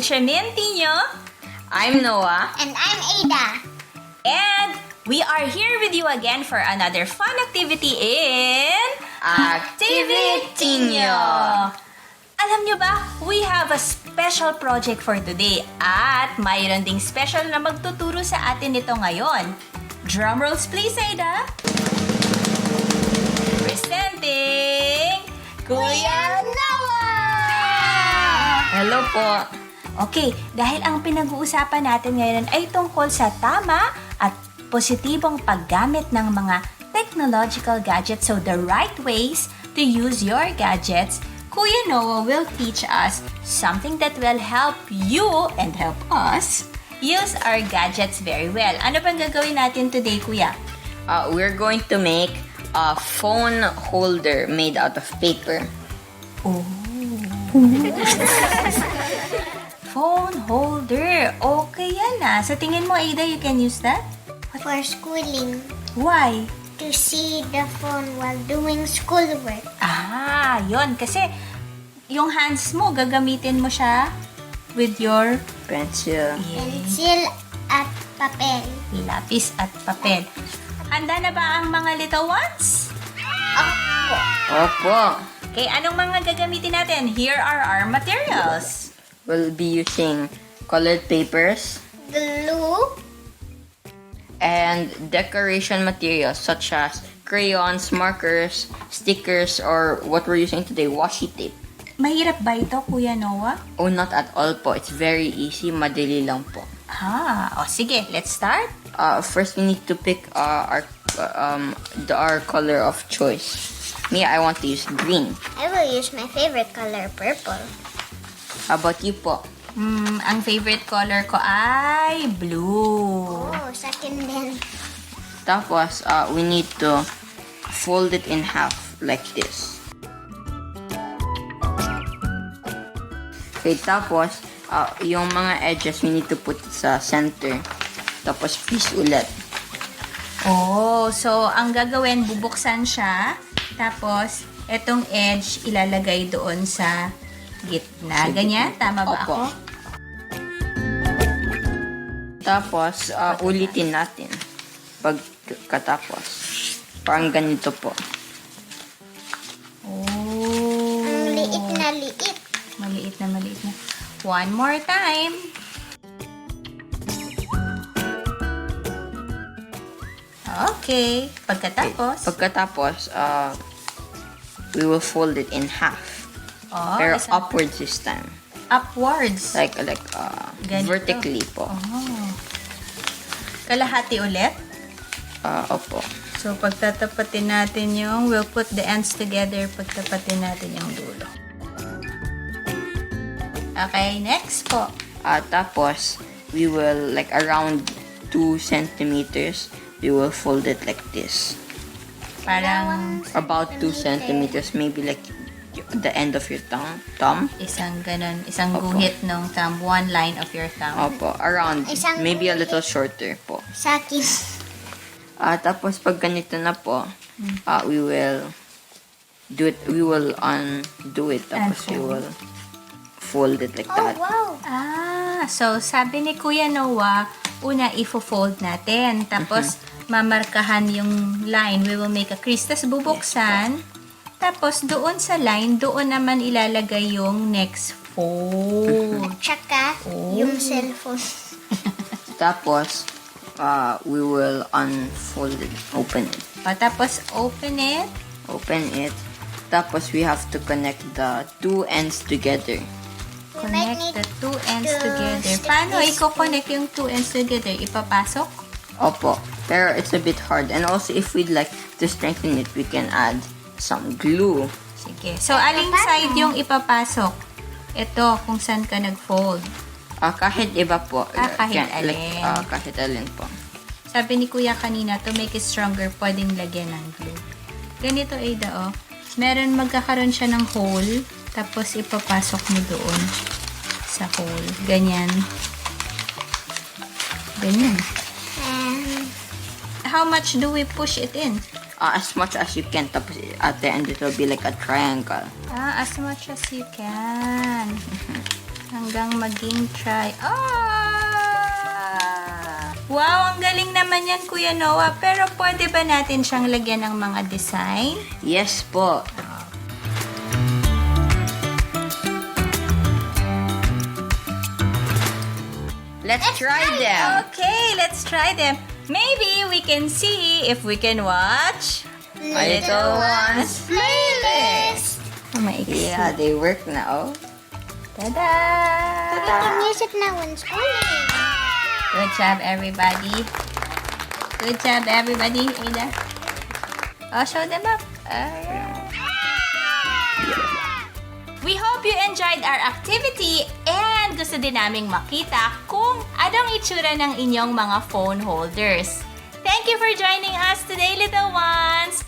Teacher Tinio. I'm Noah. And I'm Ada. And we are here with you again for another fun activity in ActiviTinio. Alam nyo ba, we have a special project for today at mayroon ding special na magtuturo sa atin nito ngayon. Drum rolls please, Ada. Presenting Kuya Noah! Hello po. Okay, dahil ang pinag-uusapan natin ngayon ay tungkol sa tama at positibong paggamit ng mga technological gadgets, so the right ways to use your gadgets, Kuya Noah will teach us something that will help you and help us use our gadgets very well. Ano bang gagawin natin today, Kuya? We're going to make a phone holder made out of paper. Oh. Phone holder. Okay yan ah. Sa tingin mo, Ada, you can use that? For schooling. Why? To see the phone while doing schoolwork. Ah, yon. Kasi yung hands mo, gagamitin mo siya with your Pencil. Pencil at papel. lapis at papel. Handa na ba ang mga little ones? Opo. Opo. Okay, anong mga gagamitin natin? Here are our materials. We'll be using colored papers Glue. and decoration materials such as crayons, markers, stickers, or what we're using today, washi tape. Mahirap ba ito, Kuya Noah? Oh, not at all po. It's very easy. Madali lang po. O sige, let's start. First, we need to pick our color of choice. Me, I want to use green. I will use my favorite color, purple. How about you po? Ang favorite color ko ay blue. Oh, second then. Tapos, we need to fold it in half like this. Okay, tapos, yung mga edges, we need to put it sa center. Tapos, piece ulit. Oh, so ang gagawin, bubuksan siya. Tapos, etong edge ilalagay doon sa gitna. Ganyan? Tama ba Opo. ako? Tapos, ulitin natin. Pagkatapos. Parang ganito po. Oh. Ang liit na liit. Maliit na, maliit na. One more time. Okay. Pagkatapos, We will fold it in half. Pero upwards this time. Upwards. Like Ganito. vertically po. Oh. Kalahati ulit. Opo. So, pagtatapatin natin we'll put the ends together, pagtapatin natin yung dulo. Okay, next po. Tapos, we will, like, around 2 centimeters, we will fold it like this. Parang About 2 centimeters, maybe like the end of your thumb. isang ganun, isang Opo. guhit ng thumb, one line of your thumb. Opo, around, Isang maybe a guhit. little shorter po. Sa akin. Tapos, pag ganito na po, we will do it, we will undo it, tapos we will fold it like Oh, that. wow. So sabi ni Kuya Noah, una ifo-fold natin, tapos mamarkahan yung line. We will make a crease, tapos bubuksan, tapos doon sa line, doon naman ilalagay yung next fold. Tsaka, yung cellphone. Tapos, we will unfold it, open it. Tapos open it. Open it. Tapos, we have to connect the 2 ends together. We might Connect need the two ends to together. stick Paano this i-connect yung two ends together? Ipapasok? Opo. Pero it's a bit hard. And also, if we'd like to strengthen it, we can add some glue. Sige. So, aling side yung ipapasok? Ito, kung saan ka nag-fold. Kahit iba po. Kahit alin. Kahit alin po. Sabi ni Kuya kanina, to make it stronger, pwedeng lagyan ng glue. Ganito, Ada, oh. Meron magkakaroon siya ng hole, tapos ipapasok mo doon sa hole. Ganyan. Ganyan. How much do we push it in? As much as you can. Tapos at the end, it will be like a triangle. As much as you can. Hanggang maging Wow, ang galing naman yan, Kuya Noah. Pero pwede ba natin siyang lagyan ng mga design? Yes po. Let's try them. Okay, let's try them. Maybe we can see if we can watch Little One's playlist. Maiksi. Yeah, they work now. Tada! You can use it now in school. Good job, everybody. Good job, everybody. Ada. Oh, show them up. We hope you enjoyed our activity and gusto din naming makita kung anong itsura ng inyong mga phone holders. Thank you for joining us today, little ones.